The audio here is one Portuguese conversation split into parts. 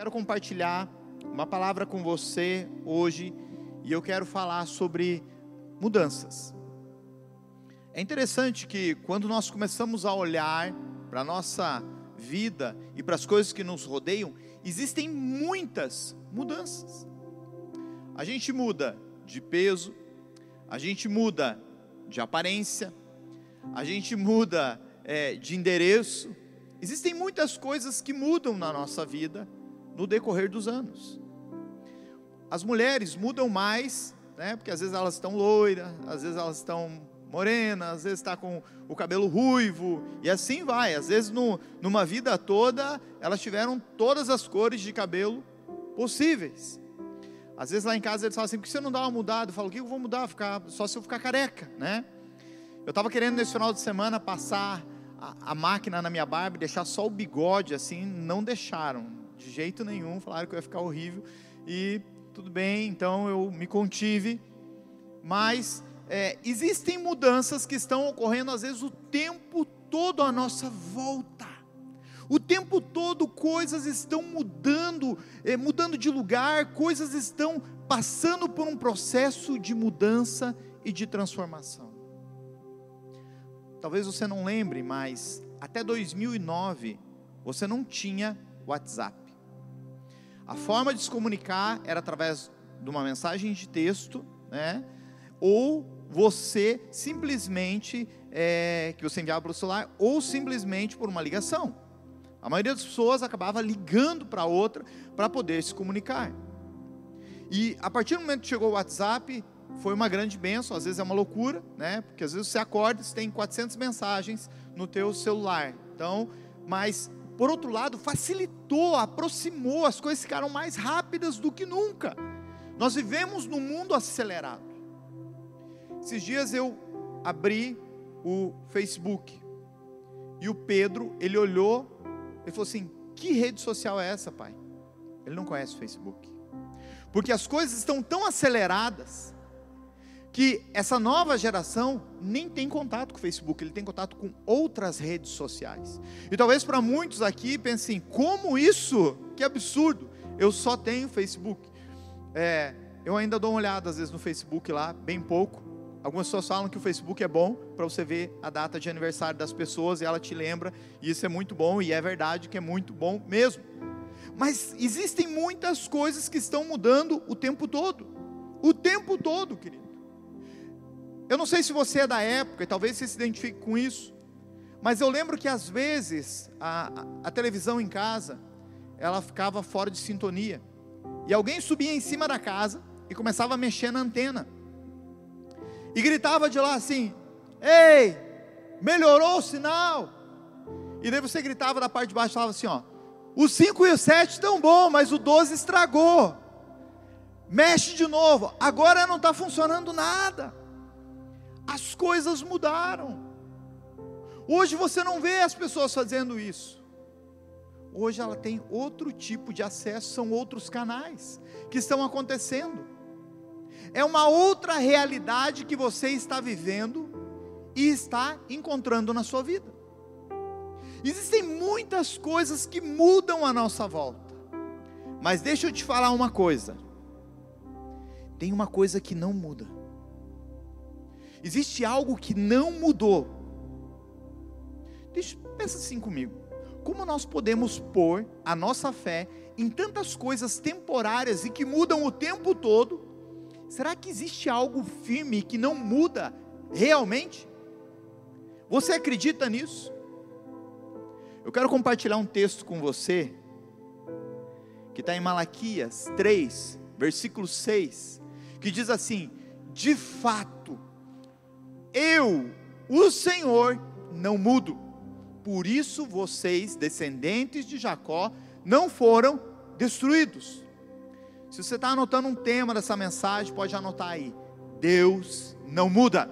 quero compartilhar uma palavra com você hoje, e eu quero falar sobre mudanças. É interessante que quando nós começamos a olhar para a nossa vida e para as coisas que nos rodeiam, existem muitas mudanças. A gente muda de peso, a gente muda de aparência, a gente muda de endereço. Existem muitas coisas que mudam na nossa vida no decorrer dos anos. As mulheres mudam mais, né? Porque às vezes elas estão loiras, às vezes elas estão morenas, às vezes está com o cabelo ruivo, e assim vai. Às vezes numa vida toda, elas tiveram todas as cores de cabelo possíveis. Às vezes lá em casa eles falam assim: por que você não dá uma mudada? Eu falo: o que eu vou mudar? Só se eu ficar careca, né? Eu estava querendo nesse final de semana passar a máquina na minha barba e deixar só o bigode assim, não deixaram, de jeito nenhum, falaram que eu ia ficar horrível, e tudo bem, então eu me contive, mas existem mudanças que estão ocorrendo às vezes o tempo todo à nossa volta. O tempo todo coisas estão mudando de lugar, coisas estão passando por um processo de mudança e de transformação. Talvez você não lembre, mas até 2009 você não tinha WhatsApp. A forma de se comunicar era através de uma mensagem de texto, né? Ou você simplesmente, que você enviava para o celular, ou simplesmente por uma ligação. A maioria das pessoas acabava ligando para outra para poder se comunicar. E a partir do momento que chegou o WhatsApp, foi uma grande bênção. Às vezes é uma loucura, né? Porque às vezes você acorda e você tem 400 mensagens no teu celular. Então, mas por outro lado, facilitou, aproximou, as coisas ficaram mais rápidas do que nunca. Nós vivemos num mundo acelerado. Esses dias eu abri o Facebook, e o Pedro, ele olhou, ele falou assim: que rede social é essa, pai? Ele não conhece o Facebook, porque as coisas estão tão aceleradas, que essa nova geração nem tem contato com o Facebook, ele tem contato com outras redes sociais. E talvez para muitos aqui pensem: como isso? Que absurdo, eu só tenho Facebook. Eu ainda dou uma olhada às vezes no Facebook lá, bem pouco. Algumas pessoas falam que o Facebook é bom para você ver a data de aniversário das pessoas, e ela te lembra, e isso é muito bom, e é verdade que é muito bom mesmo. Mas existem muitas coisas que estão mudando o tempo todo, querido. Eu não sei se você é da época, e talvez você se identifique com isso, mas eu lembro que às vezes a televisão em casa, ela ficava fora de sintonia, e alguém subia em cima da casa e começava a mexer na antena, e gritava de lá assim: ei, melhorou o sinal? E daí você gritava da parte de baixo, falava assim: ó, o 5 e o 7 estão bom, mas o 12 estragou, mexe de novo, agora não está funcionando nada. As coisas mudaram. Hoje você não vê as pessoas fazendo isso. Hoje ela tem outro tipo de acesso, são outros canais que estão acontecendo. É uma outra realidade que você está vivendo e está encontrando na sua vida. Existem muitas coisas que mudam à nossa volta, mas deixa eu te falar uma coisa: tem uma coisa que não muda. Existe algo que não mudou. Pensa assim comigo: como nós podemos pôr a nossa fé em tantas coisas temporárias e que mudam o tempo todo? Será que existe algo firme que não muda realmente? Você acredita nisso? Eu quero compartilhar um texto com você, que está em Malaquias 3, versículo 6, que diz assim: de fato, eu, o Senhor, não mudo, por isso vocês, descendentes de Jacó, não foram destruídos. Se você está anotando um tema dessa mensagem, pode anotar aí: Deus não muda.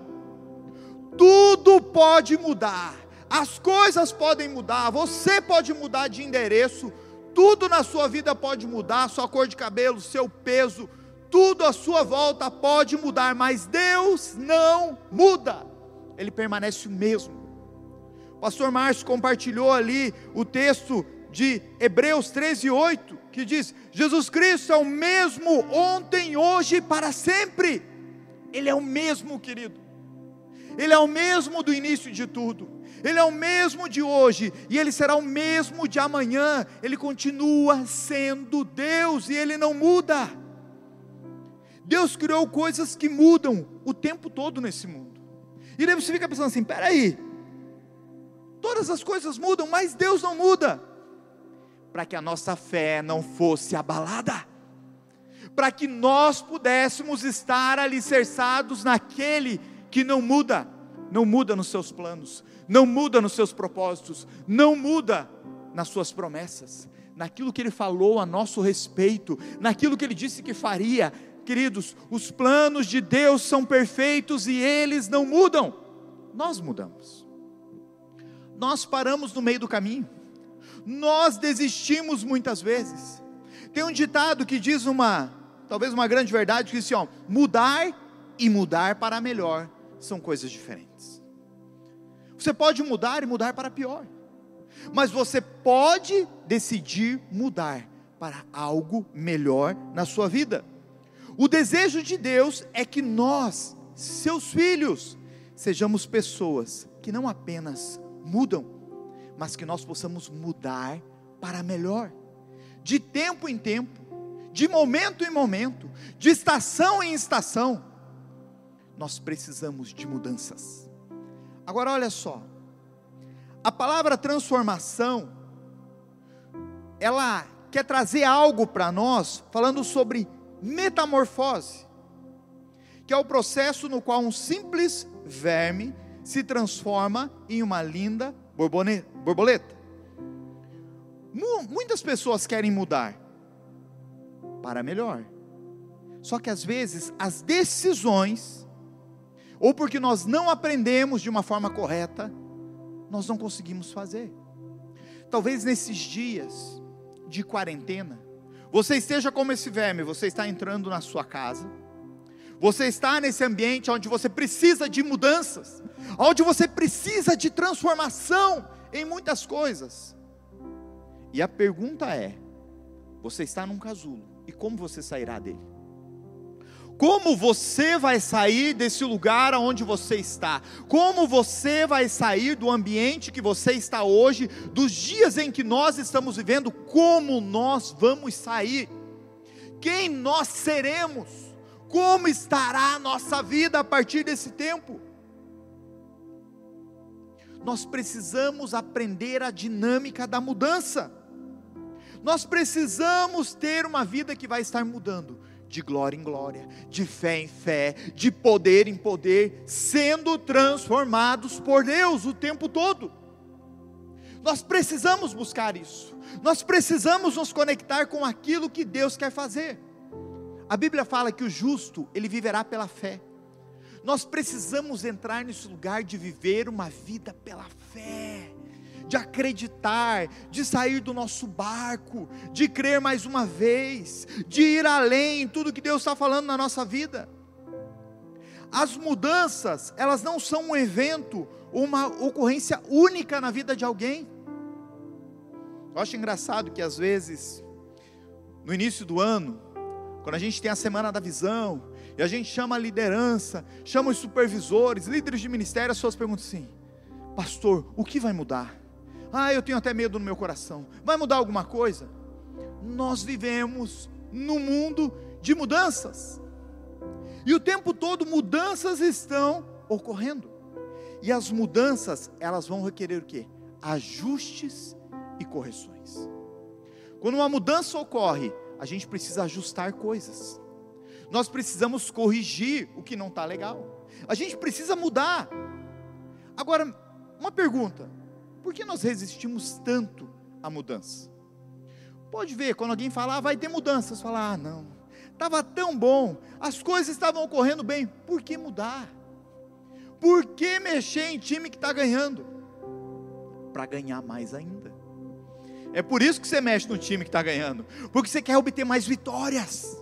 Tudo pode mudar, as coisas podem mudar, você pode mudar de endereço, tudo na sua vida pode mudar, sua cor de cabelo, seu peso, tudo à sua volta pode mudar, mas Deus não muda, Ele permanece o mesmo. O pastor Márcio compartilhou ali o texto de Hebreus 13:8, que diz: Jesus Cristo é o mesmo ontem, hoje e para sempre. Ele é o mesmo, querido. Ele é o mesmo do início de tudo. Ele é o mesmo de hoje, e Ele será o mesmo de amanhã. Ele continua sendo Deus, e Ele não muda. Deus criou coisas que mudam o tempo todo nesse mundo. E daí você fica pensando assim: peraí, todas as coisas mudam, mas Deus não muda. Para que a nossa fé não fosse abalada, para que nós pudéssemos estar alicerçados naquele que não muda nos seus planos, não muda nos seus propósitos, não muda nas suas promessas, naquilo que Ele falou a nosso respeito, naquilo que Ele disse que faria. Queridos, os planos de Deus são perfeitos e eles não mudam. Nós mudamos, nós paramos no meio do caminho, nós desistimos muitas vezes. Tem um ditado que diz talvez uma grande verdade, que diz assim, mudar e mudar para melhor são coisas diferentes. Você pode mudar e mudar para pior, mas você pode decidir mudar para algo melhor na sua vida. O desejo de Deus é que nós, seus filhos, sejamos pessoas que não apenas mudam, mas que nós possamos mudar para melhor, de tempo em tempo, de momento em momento, de estação em estação. Nós precisamos de mudanças. Agora olha só, a palavra transformação, ela quer trazer algo para nós, falando sobre metamorfose, que é o processo no qual um simples verme se transforma em uma linda borboleta. Muitas pessoas querem mudar para melhor, só que às vezes as decisões, ou porque nós não aprendemos de uma forma correta, nós não conseguimos fazer. Talvez nesses dias de quarentena, você esteja como esse verme, você está entrando na sua casa, você está nesse ambiente onde você precisa de mudanças, onde você precisa de transformação em muitas coisas, e a pergunta é: você está num casulo, e como você sairá dele? Como você vai sair desse lugar onde você está? Como você vai sair do ambiente que você está hoje, dos dias em que nós estamos vivendo? Como nós vamos sair? Quem nós seremos? Como estará a nossa vida a partir desse tempo? Nós precisamos aprender a dinâmica da mudança. Nós precisamos ter uma vida que vai estar mudando, de glória em glória, de fé em fé, de poder em poder, sendo transformados por Deus o tempo todo. Nós precisamos buscar isso, nós precisamos nos conectar com aquilo que Deus quer fazer. A Bíblia fala que o justo, ele viverá pela fé. Nós precisamos entrar nesse lugar de viver uma vida pela fé, de acreditar, de sair do nosso barco, de crer mais uma vez, de ir além em tudo que Deus está falando na nossa vida. As mudanças, elas não são um evento, uma ocorrência única na vida de alguém. Eu acho engraçado que às vezes, no início do ano, quando a gente tem a semana da visão, e a gente chama a liderança, chama os supervisores, líderes de ministério, as pessoas perguntam assim: pastor, o que vai mudar? Eu tenho até medo no meu coração. Vai mudar alguma coisa? Nós vivemos num mundo de mudanças, e o tempo todo mudanças estão ocorrendo, e as mudanças, elas vão requerer o quê? Ajustes e correções. Quando uma mudança ocorre, a gente precisa ajustar coisas, nós precisamos corrigir o que não está legal, a gente precisa mudar. Agora, uma pergunta: por que nós resistimos tanto à mudança? Pode ver, quando alguém fala, vai ter mudanças, fala, não, estava tão bom, as coisas estavam ocorrendo bem, por que mudar? Por que mexer em time que está ganhando? Para ganhar mais ainda. É por isso que você mexe no time que está ganhando, porque você quer obter mais vitórias.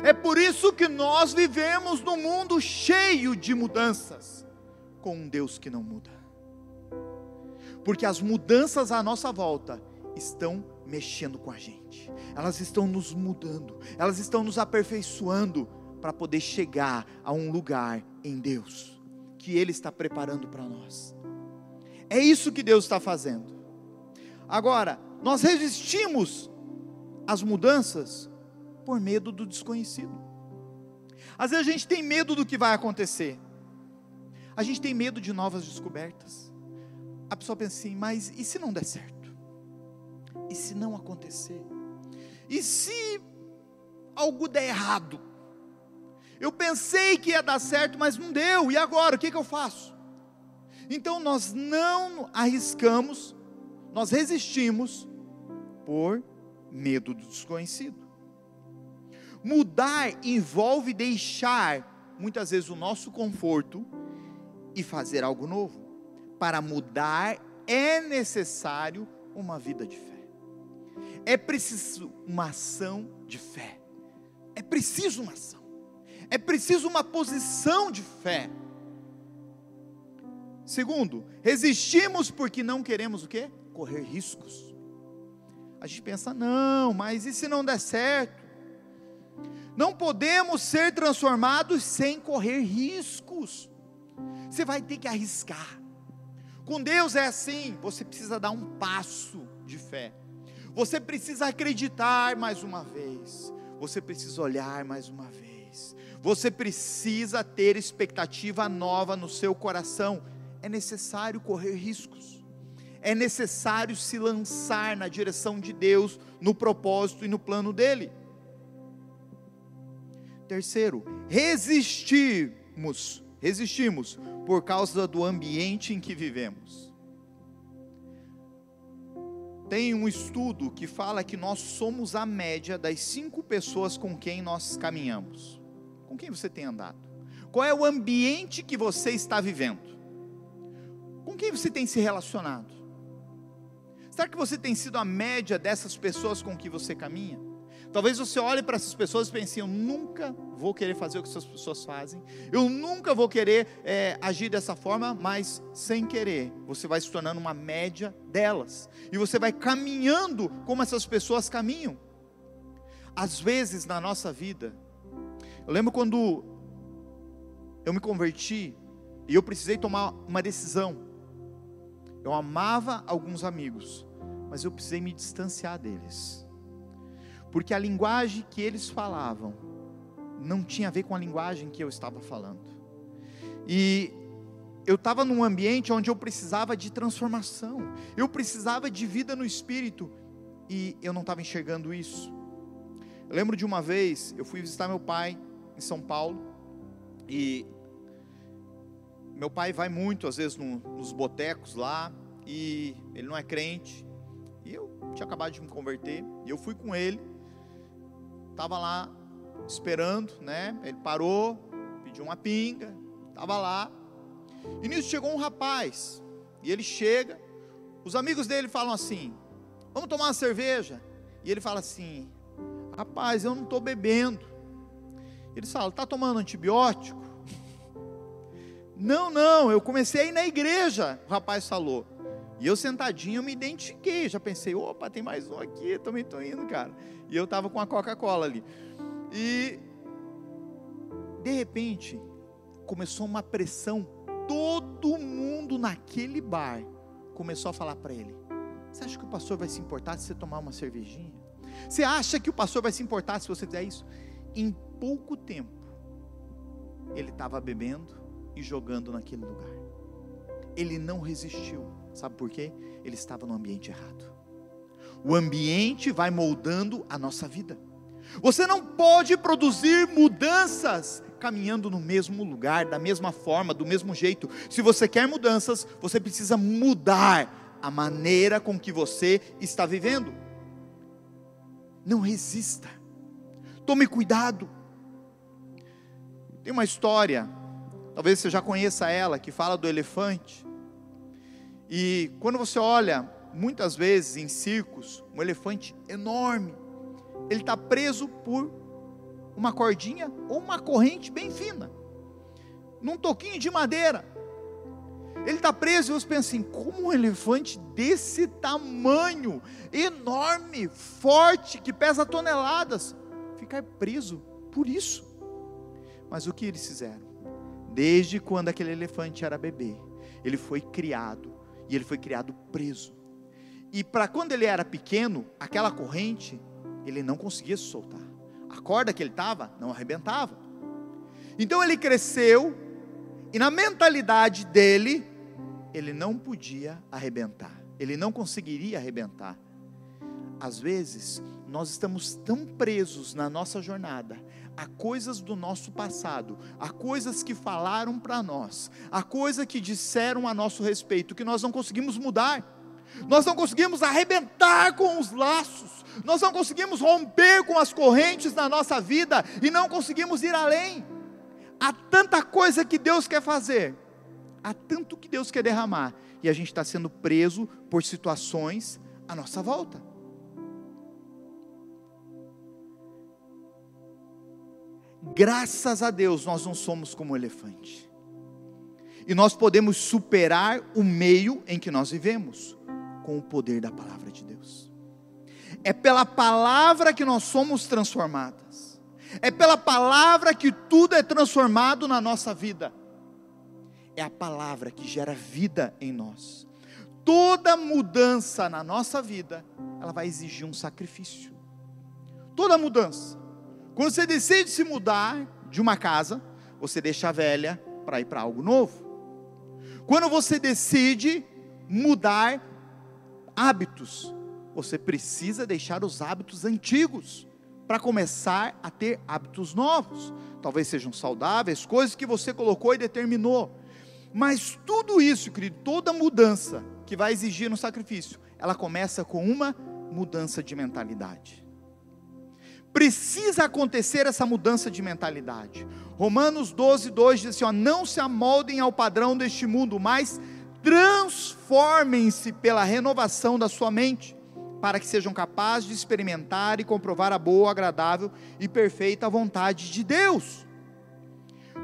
É por isso que nós vivemos num mundo cheio de mudanças, com um Deus que não muda. Porque as mudanças à nossa volta estão mexendo com a gente, elas estão nos mudando, elas estão nos aperfeiçoando para poder chegar a um lugar em Deus, que Ele está preparando para nós. É isso que Deus está fazendo. Agora, nós resistimos às mudanças por medo do desconhecido. Às vezes a gente tem medo do que vai acontecer, a gente tem medo de novas descobertas. A pessoa pensa assim, mas e se não der certo? E se não acontecer? E se algo der errado? Eu pensei que ia dar certo, mas não deu, e agora, o que eu faço? Então nós não arriscamos, nós resistimos por medo do desconhecido. Mudar envolve deixar, muitas vezes, o nosso conforto e fazer algo novo. Para mudar é necessário uma vida de fé. É preciso uma ação de fé. É preciso uma ação. É preciso uma posição de fé. Segundo, resistimos porque não queremos o quê? Correr riscos. A gente pensa, não, mas e se não der certo? Não podemos ser transformados sem correr riscos. Você vai ter que arriscar. Com Deus é assim, você precisa dar um passo de fé. Você precisa acreditar mais uma vez. Você precisa olhar mais uma vez. Você precisa ter expectativa nova no seu coração. É necessário correr riscos. É necessário se lançar na direção de Deus, no propósito e no plano dele. Terceiro, resistimos por causa do ambiente em que vivemos. Tem um estudo que fala que nós somos a média das 5 pessoas com quem nós caminhamos. Com quem você tem andado? Qual é o ambiente que você está vivendo? Com quem você tem se relacionado? Será que você tem sido a média dessas pessoas com que você caminha? Talvez você olhe para essas pessoas e pense, eu nunca vou querer fazer o que essas pessoas fazem, eu nunca vou querer agir dessa forma, mas sem querer, você vai se tornando uma média delas, e você vai caminhando como essas pessoas caminham. Às vezes na nossa vida, eu lembro quando eu me converti, e eu precisei tomar uma decisão. Eu amava alguns amigos, mas eu precisei me distanciar deles, porque a linguagem que eles falavam não tinha a ver com a linguagem que eu estava falando. E eu estava num ambiente onde eu precisava de transformação, eu precisava de vida no Espírito, e eu não estava enxergando isso. Eu lembro de uma vez, eu fui visitar meu pai em São Paulo, e meu pai vai muito, às vezes, nos botecos lá, e ele não é crente, e eu tinha acabado de me converter, e eu fui com ele, estava lá, esperando, né, ele parou, pediu uma pinga, estava lá, e nisso chegou um rapaz, e ele chega, os amigos dele falam assim, vamos tomar uma cerveja, e ele fala assim, rapaz, eu não estou bebendo. Eles falam, está tomando antibiótico? Não, eu comecei a ir na igreja, o rapaz falou. E eu sentadinho, eu me identifiquei, já pensei, opa, tem mais um aqui, também estou indo, cara. E eu estava com a Coca-Cola ali. E, de repente, começou uma pressão, todo mundo naquele bar começou a falar para ele, você acha que o pastor vai se importar se você tomar uma cervejinha? Você acha que o pastor vai se importar se você fizer isso? Em pouco tempo, ele estava bebendo e jogando naquele lugar. Ele não resistiu, sabe por quê? Ele estava no ambiente errado. O ambiente vai moldando a nossa vida. Você não pode produzir mudanças caminhando no mesmo lugar, da mesma forma, do mesmo jeito. Se você quer mudanças, você precisa mudar a maneira com que você está vivendo. Não resista, tome cuidado. Tem uma história, talvez você já conheça ela, que fala do elefante. E quando você olha, muitas vezes em circos, um elefante enorme, ele está preso por uma cordinha ou uma corrente bem fina, num toquinho de madeira. Ele está preso, e você pensa assim, como um elefante desse tamanho, enorme, forte, que pesa toneladas, ficar preso por isso? Mas o que eles fizeram? Desde quando aquele elefante era bebê, ele foi criado, e ele foi criado preso. E para quando ele era pequeno, aquela corrente, ele não conseguia se soltar. A corda que ele estava, não arrebentava. Então ele cresceu, e na mentalidade dele, ele não podia arrebentar. Ele não conseguiria arrebentar. Às vezes, nós estamos tão presos na nossa jornada, a coisas do nosso passado, a coisas que falaram para nós, a coisa que disseram a nosso respeito, que nós não conseguimos mudar. Nós não conseguimos arrebentar com os laços, nós não conseguimos romper com as correntes na nossa vida, e não conseguimos ir além. Há tanta coisa que Deus quer fazer, há tanto que Deus quer derramar, e a gente está sendo preso por situações à nossa volta. Graças a Deus nós não somos como o elefante, e nós podemos superar o meio em que nós vivemos, com o poder da palavra de Deus. É pela palavra que nós somos transformadas, é pela palavra que tudo é transformado na nossa vida. É a palavra que gera vida em nós. Toda mudança na nossa vida, ela vai exigir um sacrifício. Toda mudança. Quando você decide se mudar de uma casa, você deixa a velha para ir para algo novo. Quando você decide mudar hábitos, você precisa deixar os hábitos antigos para começar a ter hábitos novos. Talvez sejam saudáveis, coisas que você colocou e determinou. Mas tudo isso, querido, toda mudança que vai exigir um sacrifício, ela começa com uma mudança de mentalidade. Precisa acontecer essa mudança de mentalidade. Romanos 12:2 diz assim, não se amoldem ao padrão deste mundo, mas transformem-se pela renovação da sua mente, para que sejam capazes de experimentar e comprovar a boa, agradável e perfeita vontade de Deus.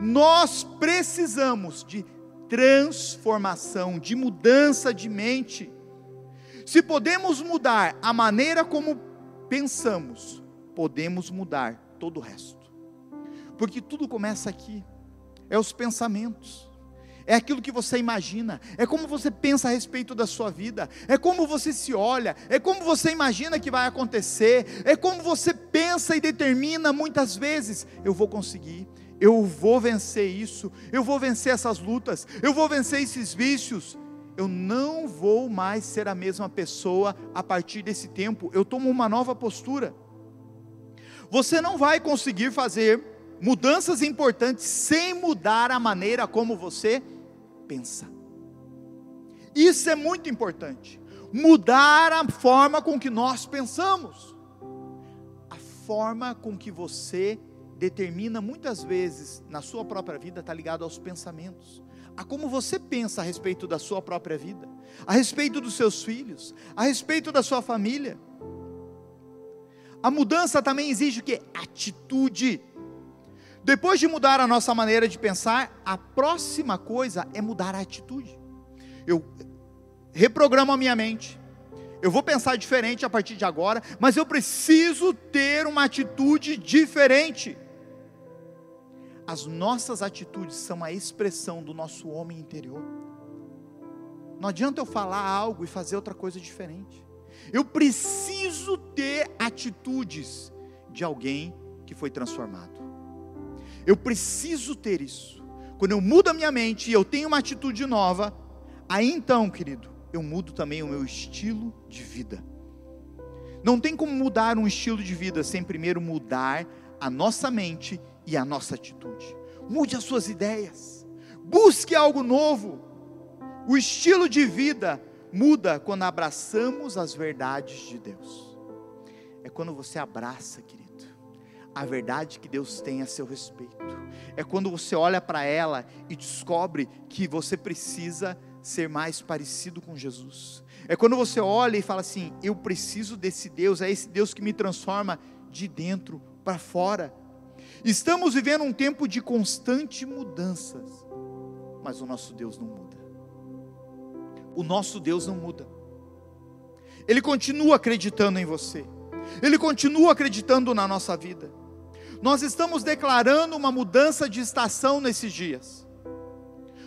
Nós precisamos de transformação, de mudança de mente. Se podemos mudar a maneira como pensamos, podemos mudar todo o resto, porque tudo começa aqui, é os pensamentos, é aquilo que você imagina, é como você pensa a respeito da sua vida, é como você se olha, é como você imagina que vai acontecer, é como você pensa e determina muitas vezes, eu vou conseguir, eu vou vencer isso, eu vou vencer essas lutas, eu vou vencer esses vícios, eu não vou mais ser a mesma pessoa a partir desse tempo, eu tomo uma nova postura. Você não vai conseguir fazer mudanças importantes sem mudar a maneira como você pensa. Isso é muito importante. Mudar a forma com que nós pensamos. A forma com que você determina muitas vezes na sua própria vida está ligado aos pensamentos. A como você pensa a respeito da sua própria vida, a respeito dos seus filhos, a respeito da sua família. A mudança também exige o quê? Atitude. Depois de mudar a nossa maneira de pensar, a próxima coisa é mudar a atitude. Eu reprogramo a minha mente, eu vou pensar diferente a partir de agora, mas eu preciso ter uma atitude diferente. As nossas atitudes são a expressão do nosso homem interior. Não adianta eu falar algo e fazer outra coisa diferente. Eu preciso ter atitudes de alguém que foi transformado. Eu preciso ter isso. Quando eu mudo a minha mente e eu tenho uma atitude nova, aí então, querido, eu mudo também o meu estilo de vida. Não tem como mudar um estilo de vida sem primeiro mudar a nossa mente e a nossa atitude. Mude as suas ideias. Busque algo novo. O estilo de vida muda quando abraçamos as verdades de Deus. É quando você abraça, querido, a verdade que Deus tem a seu respeito. É quando você olha para ela e descobre que você precisa ser mais parecido com Jesus. É quando você olha e fala assim, eu preciso desse Deus, é esse Deus que me transforma de dentro para fora. Estamos vivendo um tempo de constante mudanças, mas o nosso Deus não muda. O nosso Deus não muda. Ele continua acreditando em você. Ele continua acreditando na nossa vida. Nós estamos declarando uma mudança de estação nesses dias.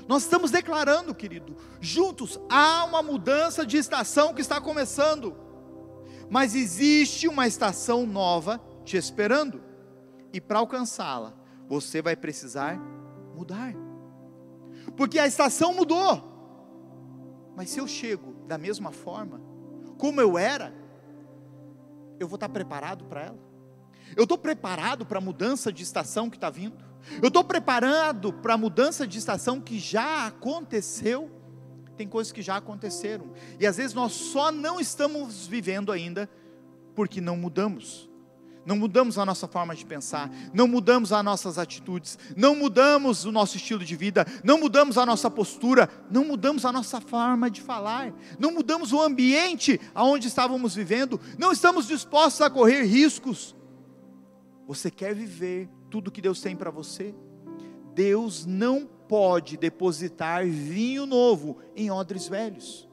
Nós estamos declarando, querido, juntos, há uma mudança de estação que está começando. Mas existe uma estação nova te esperando. E para alcançá-la, você vai precisar mudar. Porque a estação mudou. Mas se eu chego da mesma forma, como eu era, eu vou estar preparado para ela? Eu estou preparado para a mudança de estação que está vindo? Eu estou preparado para a mudança de estação que já aconteceu? Tem coisas que já aconteceram. E às vezes nós só não estamos vivendo ainda porque não mudamos. Não mudamos a nossa forma de pensar, não mudamos as nossas atitudes, não mudamos o nosso estilo de vida, não mudamos a nossa postura, não mudamos a nossa forma de falar, não mudamos o ambiente aonde estávamos vivendo, não estamos dispostos a correr riscos. Você quer viver tudo que Deus tem para você? Deus não pode depositar vinho novo em odres velhos.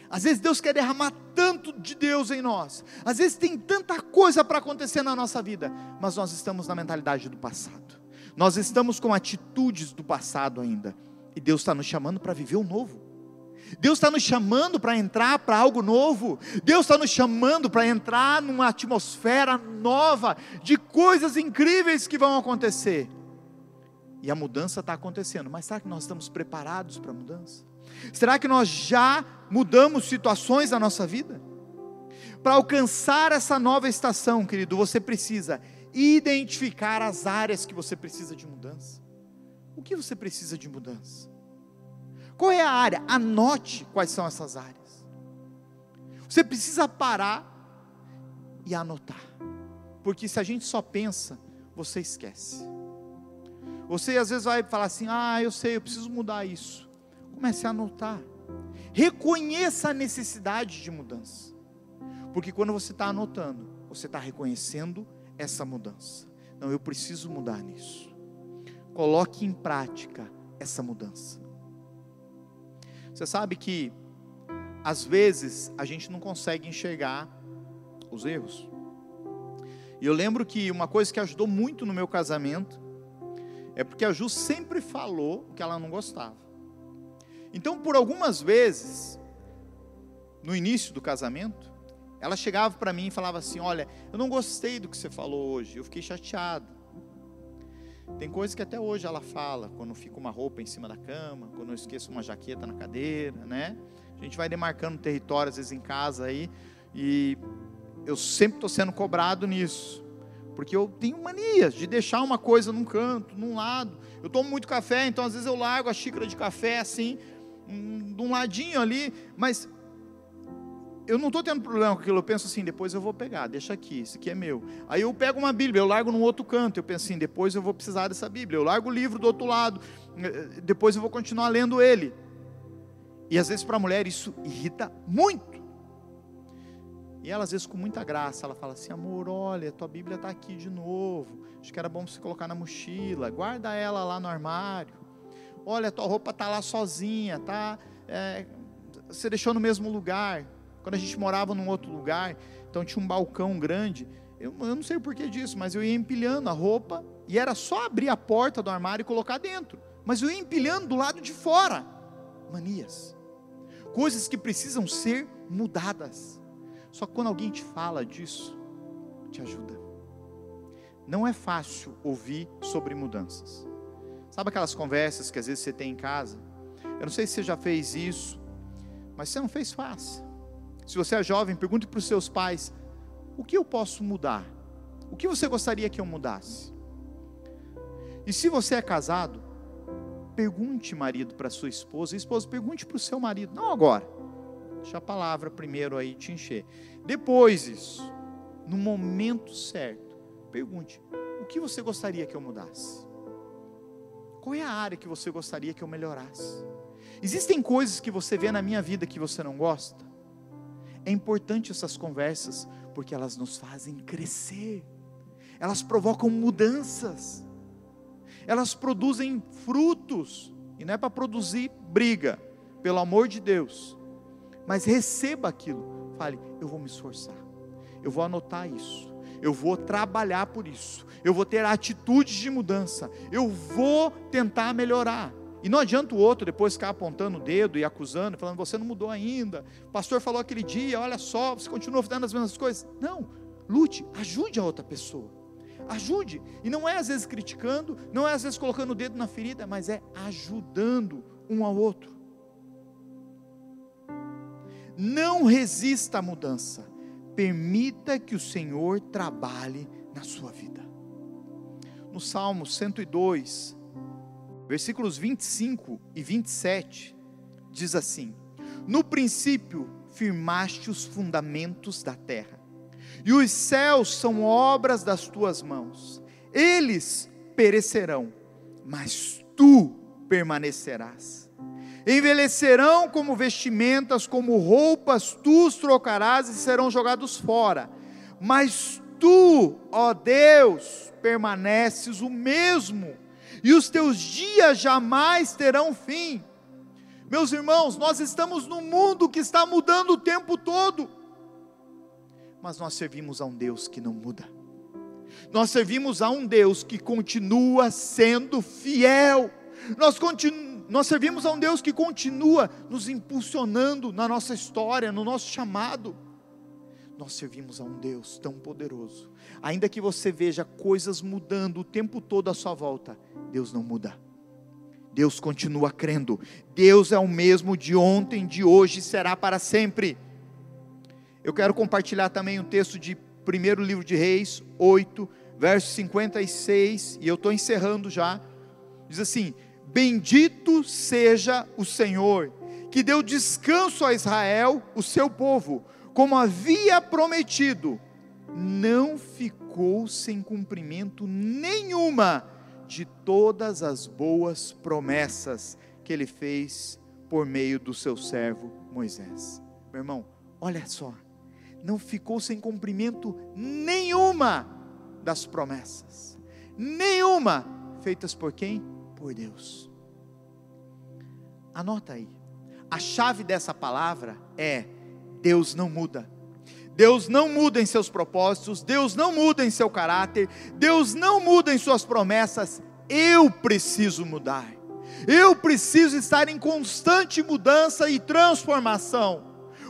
Às vezes Deus quer derramar tanto de Deus em nós. Às vezes tem tanta coisa para acontecer na nossa vida. Mas nós estamos na mentalidade do passado. Nós estamos com atitudes do passado ainda. E Deus está nos chamando para viver o novo. Deus está nos chamando para entrar para algo novo. Deus está nos chamando para entrar numa atmosfera nova. De coisas incríveis que vão acontecer. E a mudança está acontecendo. Mas será que nós estamos preparados para a mudança? Será que nós já mudamos situações na nossa vida? Para alcançar essa nova estação, querido, você precisa identificar as áreas que você precisa de mudança. O que você precisa de mudança? Qual é a área? Anote quais são essas áreas. Você precisa parar e anotar. Porque se a gente só pensa, você esquece. Você às vezes vai falar assim, eu sei, eu preciso mudar isso. Comece a anotar. Reconheça a necessidade de mudança. Porque quando você está anotando, você está reconhecendo essa mudança. Não, eu preciso mudar nisso. Coloque em prática essa mudança. Você sabe que às vezes a gente não consegue enxergar os erros. E eu lembro que uma coisa que ajudou muito no meu casamento é porque a Ju sempre falou que ela não gostava. Então, por algumas vezes, no início do casamento, ela chegava para mim e falava assim, olha, eu não gostei do que você falou hoje, eu fiquei chateado. Tem coisas que até hoje ela fala, quando fica uma roupa em cima da cama, quando eu esqueço uma jaqueta na cadeira, né? A gente vai demarcando território, às vezes em casa aí, e eu sempre estou sendo cobrado nisso, porque eu tenho manias de deixar uma coisa num canto, num lado. Eu tomo muito café, então às vezes eu largo a xícara de café assim, de um ladinho ali, mas eu não estou tendo problema com aquilo. Eu penso assim, depois eu vou pegar, deixa aqui, isso aqui é meu. Aí eu pego uma Bíblia, eu largo num outro canto, eu penso assim, depois eu vou precisar dessa Bíblia. Eu largo o livro do outro lado, depois eu vou continuar lendo ele. E às vezes para a mulher isso irrita muito. E ela às vezes com muita graça, ela fala assim, amor, olha, tua Bíblia está aqui de novo, acho que era bom você colocar na mochila, guarda ela lá no armário. Olha, tua roupa está lá sozinha, tá? Você deixou no mesmo lugar. Quando a gente morava num outro lugar, então tinha um balcão grande, eu não sei o porquê disso, mas eu ia empilhando a roupa, e era só abrir a porta do armário e colocar dentro, mas eu ia empilhando do lado de fora. Manias, coisas que precisam ser mudadas. Só que quando alguém te fala disso, te ajuda. Não é fácil ouvir sobre mudanças. Sabe aquelas conversas que às vezes você tem em casa? Eu não sei se você já fez isso, mas se você não fez, faça. Se você é jovem, pergunte para os seus pais, o que eu posso mudar? O que você gostaria que eu mudasse? E se você é casado, pergunte, marido, para sua esposa, e esposa, pergunte para o seu marido, não agora, deixa a palavra primeiro aí te encher. Depois isso, no momento certo, pergunte, o que você gostaria que eu mudasse? Qual é a área que você gostaria que eu melhorasse? Existem coisas que você vê na minha vida que você não gosta? É importante essas conversas, porque elas nos fazem crescer, elas provocam mudanças, elas produzem frutos, e não é para produzir briga, pelo amor de Deus, mas receba aquilo. Fale, eu vou me esforçar, eu vou anotar isso, eu vou trabalhar por isso, eu vou ter atitudes de mudança, eu vou tentar melhorar. E não adianta o outro depois ficar apontando o dedo e acusando, falando, você não mudou ainda, o pastor falou aquele dia, olha só, você continua fazendo as mesmas coisas. Não, lute, ajude a outra pessoa, ajude, e não é às vezes criticando, não é às vezes colocando o dedo na ferida, mas é ajudando um ao outro. Não resista à mudança, permita que o Senhor trabalhe na sua vida. No Salmo 102, versículos 25 e 27, diz assim: no princípio firmaste os fundamentos da terra, e os céus são obras das tuas mãos. Eles perecerão, mas tu permanecerás. Envelhecerão como vestimentas, como roupas, tu os trocarás e serão jogados fora. Mas tu, ó Deus, permaneces o mesmo, e os teus dias jamais terão fim. Meus irmãos, nós estamos num mundo que está mudando o tempo todo, mas nós servimos a um Deus que não muda. Nós servimos a um Deus que continua sendo fiel. Nós servimos a um Deus que continua nos impulsionando na nossa história, no nosso chamado. Nós servimos a um Deus tão poderoso. Ainda que você veja coisas mudando o tempo todo à sua volta, Deus não muda. Deus continua crendo. Deus é o mesmo de ontem, de hoje e será para sempre. Eu quero compartilhar também um texto de 1º livro de Reis, 8, verso 56, e eu estou encerrando já. Diz assim: bendito seja o Senhor, que deu descanso a Israel, o seu povo, como havia prometido. Não ficou sem cumprimento nenhuma de todas as boas promessas que ele fez por meio do seu servo Moisés. Meu irmão, olha só, não ficou sem cumprimento nenhuma das promessas, nenhuma, feitas por quem? Por Deus. Anota aí, a chave dessa palavra é: Deus não muda. Deus não muda em seus propósitos, Deus não muda em seu caráter, Deus não muda em suas promessas. Eu preciso mudar, eu preciso estar em constante mudança e transformação,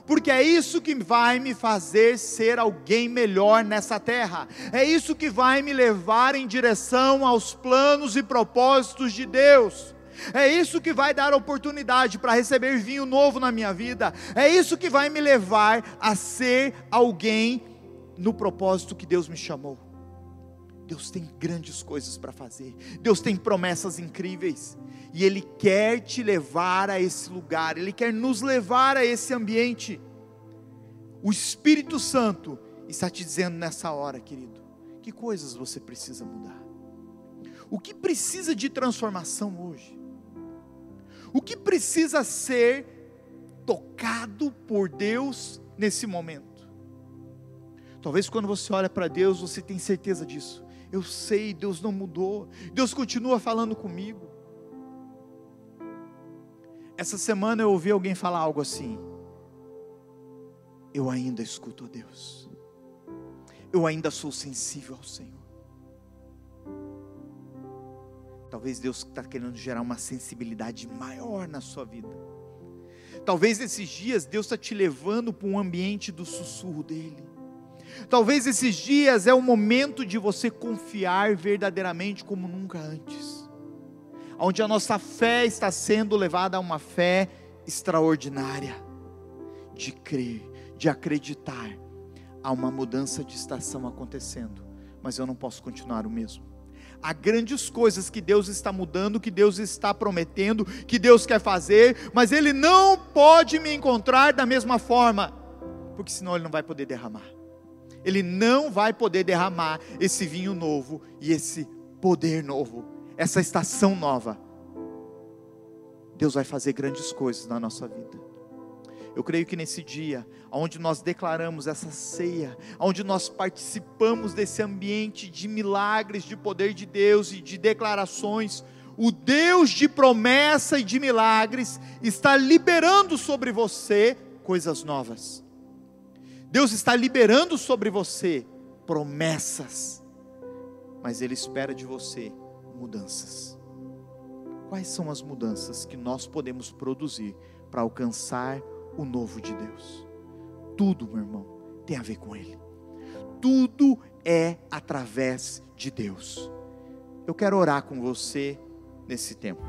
porque é isso que vai me fazer ser alguém melhor nessa terra, é isso que vai me levar em direção aos planos e propósitos de Deus. É isso que vai dar oportunidade para receber vinho novo na minha vida. É isso que vai me levar a ser alguém no propósito que Deus me chamou. Deus tem grandes coisas para fazer. Deus tem promessas incríveis. E Ele quer te levar a esse lugar. Ele quer nos levar a esse ambiente. O Espírito Santo está te dizendo nessa hora, querido, que coisas você precisa mudar. O que precisa de transformação hoje? O que precisa ser tocado por Deus nesse momento? Talvez quando você olha para Deus, você tem certeza disso. Eu sei, Deus não mudou, Deus continua falando comigo. Essa semana eu ouvi alguém falar algo assim: eu ainda escuto a Deus, eu ainda sou sensível ao Senhor. Talvez Deus está querendo gerar uma sensibilidade maior na sua vida. Talvez esses dias Deus está te levando para um ambiente do sussurro dEle. Talvez esses dias é o momento de você confiar verdadeiramente como nunca antes. Onde a nossa fé está sendo levada a uma fé extraordinária. De crer, de acreditar. Há uma mudança de estação acontecendo, mas eu não posso continuar o mesmo. Há grandes coisas que Deus está mudando, que Deus está prometendo, que Deus quer fazer, mas Ele não pode me encontrar da mesma forma, porque senão Ele não vai poder derramar. Ele não vai poder derramar esse vinho novo e esse poder novo, essa estação nova. Deus vai fazer grandes coisas na nossa vida. Eu creio que nesse dia, onde nós declaramos essa ceia, onde nós participamos desse ambiente de milagres, de poder de Deus e de declarações, O Deus de promessa e de milagres está liberando sobre você coisas novas. Deus está liberando sobre você promessas, mas Ele espera de você mudanças. Quais são as mudanças que nós podemos produzir para alcançar o novo de Deus? Tudo, meu irmão, tem a ver com Ele. Tudo é através de Deus. Eu quero orar com você nesse tempo.